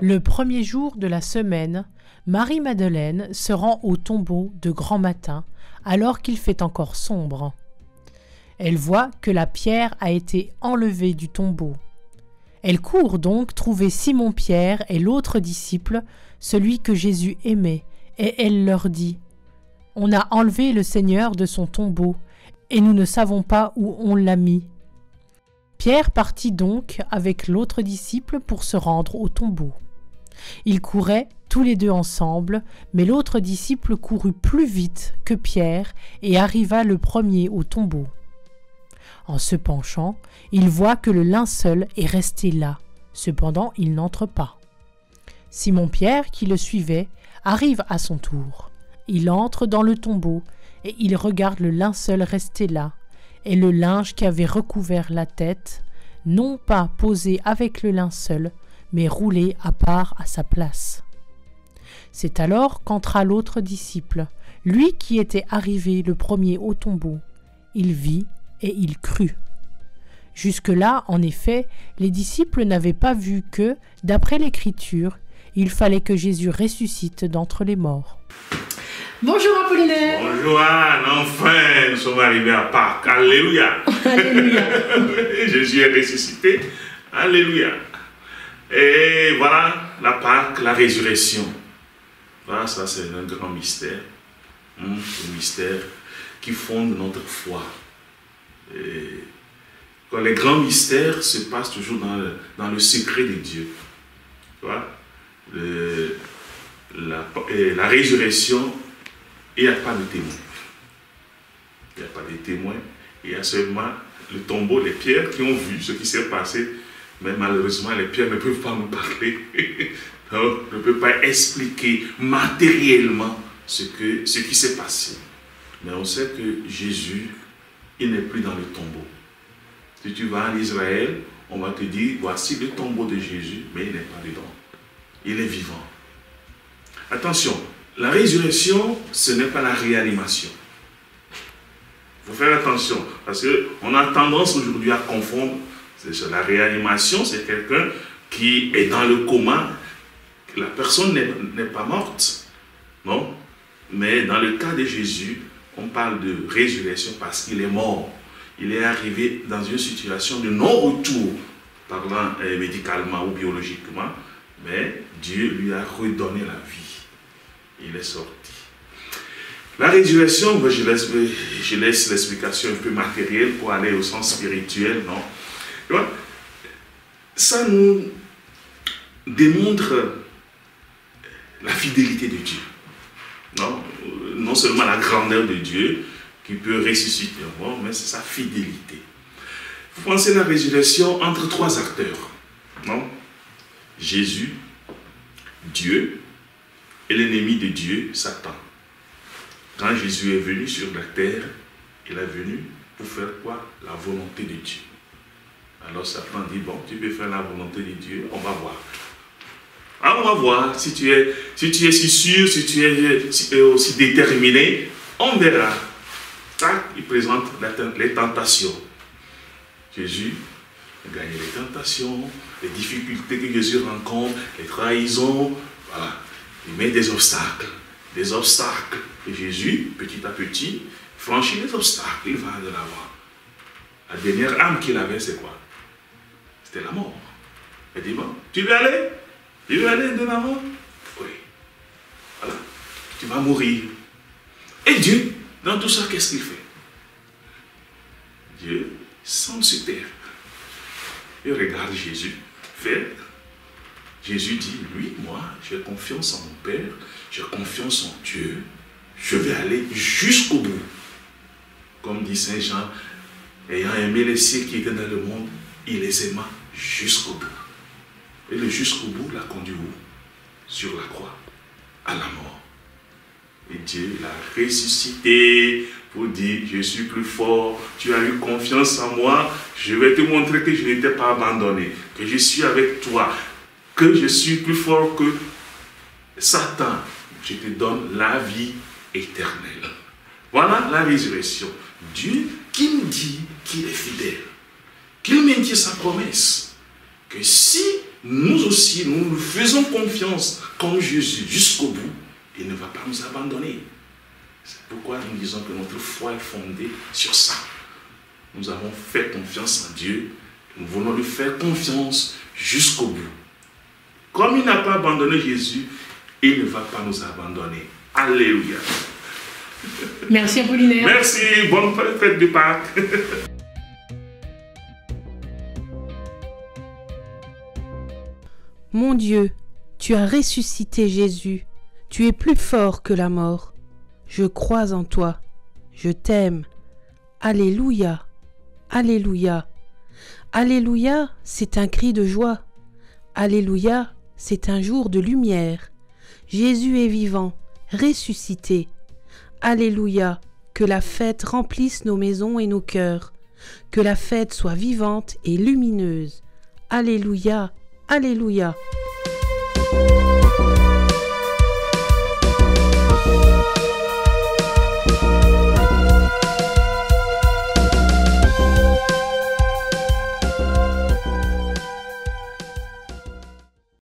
Le premier jour de la semaine, Marie-Madeleine se rend au tombeau de grand matin, alors qu'il fait encore sombre. Elle voit que la pierre a été enlevée du tombeau. Elle court donc trouver Simon-Pierre et l'autre disciple, celui que Jésus aimait, et elle leur dit « On a enlevé le Seigneur de son tombeau, et nous ne savons pas où on l'a mis. » Pierre partit donc avec l'autre disciple pour se rendre au tombeau. Ils couraient tous les deux ensemble, mais l'autre disciple courut plus vite que Pierre et arriva le premier au tombeau. En se penchant, il voit que le linceul est resté là, cependant il n'entre pas. Simon-Pierre, qui le suivait, arrive à son tour. Il entre dans le tombeau et il regarde le linceul resté là, et le linge qui avait recouvert la tête, non pas posé avec le linceul, mais roulé à part à sa place. C'est alors qu'entra l'autre disciple, lui qui était arrivé le premier au tombeau. Il vit et il crut. Jusque-là, en effet, les disciples n'avaient pas vu que, d'après l'Écriture, il fallait que Jésus ressuscite d'entre les morts. Bonjour Apollinaire. Bonjour Anne, enfin, nous sommes arrivés à Pâques. Alléluia. Alléluia. Jésus est ressuscité. Alléluia. Et voilà la Pâques, la résurrection. Voilà, ça c'est un grand mystère. Un mystère qui fonde notre foi. Et quand les grands mystères se passent toujours dans le secret de Dieu. Tu vois, la résurrection, il n'y a pas de témoin. Il n'y a pas de témoin. Il y a seulement le tombeau, les pierres qui ont vu ce qui s'est passé. Mais malheureusement, les pierres ne peuvent pas nous parler. Donc, ne peuvent pas expliquer matériellement ce qui s'est passé. Mais on sait que Jésus, il n'est plus dans le tombeau. Si tu vas en Israël, on va te dire, voici le tombeau de Jésus, mais il n'est pas dedans. Il est vivant. Attention, la résurrection, ce n'est pas la réanimation. Il faut faire attention, parce qu'on a tendance aujourd'hui à confondre. La réanimation, c'est quelqu'un qui est dans le coma. La personne n'est pas morte. Non? Mais dans le cas de Jésus, on parle de résurrection parce qu'il est mort. Il est arrivé dans une situation de non-retour, parlant médicalement ou biologiquement, mais Dieu lui a redonné la vie. Il est sorti. La résurrection, je laisse l'explication un peu matérielle pour aller au sens spirituel, non? Ça nous démontre la fidélité de Dieu. Non seulement la grandeur de Dieu qui peut ressusciter un mort, mais c'est sa fidélité. Vous pensez la résurrection entre trois acteurs. Non? Jésus, Dieu et l'ennemi de Dieu, Satan. Quand Jésus est venu sur la terre, il est venu pour faire quoi? La volonté de Dieu. Alors Satan dit, bon, tu peux faire la volonté de Dieu, on va voir. Alors on va voir si tu es si sûr, si tu es aussi déterminé, on verra. Tac, il présente les tentations. Jésus a gagné les tentations, les difficultés que Jésus rencontre, les trahisons, voilà. Il met des obstacles. Et Jésus, petit à petit, franchit les obstacles, il va de l'avant. La dernière âme qu'il avait, c'est quoi? C'était la mort. Il dit, bon, tu veux aller? Tu veux aller de l'avant? Oui. Voilà. Tu vas mourir. Et Dieu, dans tout ça, qu'est-ce qu'il fait? Dieu semble sur terre. Il regarde Jésus faire. Jésus dit, lui, moi, j'ai confiance en mon Père, j'ai confiance en Dieu, je vais aller jusqu'au bout. Comme dit Saint Jean, ayant aimé les siens qui étaient dans le monde, il les aima jusqu'au bout. Et le jusqu'au bout l'a conduit où? Sur la croix, à la mort. Et Dieu l'a ressuscité pour dire, je suis plus fort, tu as eu confiance en moi, je vais te montrer que je n'étais pas abandonné, que je suis avec toi, que je suis plus fort que Satan. Je te donne la vie éternelle. Voilà la résurrection. Dieu qui nous dit qu'il est fidèle, qu'il maintient sa promesse, que si nous aussi, nous lui faisons confiance comme Jésus jusqu'au bout, il ne va pas nous abandonner. C'est pourquoi nous disons que notre foi est fondée sur ça. Nous avons fait confiance en Dieu, nous voulons lui faire confiance jusqu'au bout. Comme il n'a pas abandonné Jésus, il ne va pas nous abandonner. Alléluia. Merci Apollinaire. Merci, bonne fête de Pâques. Mon Dieu, tu as ressuscité Jésus, tu es plus fort que la mort. Je crois en toi, je t'aime. Alléluia, Alléluia. Alléluia, c'est un cri de joie. Alléluia, c'est un jour de lumière. Jésus est vivant, ressuscité. Alléluia, que la fête remplisse nos maisons et nos cœurs. Que la fête soit vivante et lumineuse. Alléluia, Alléluia.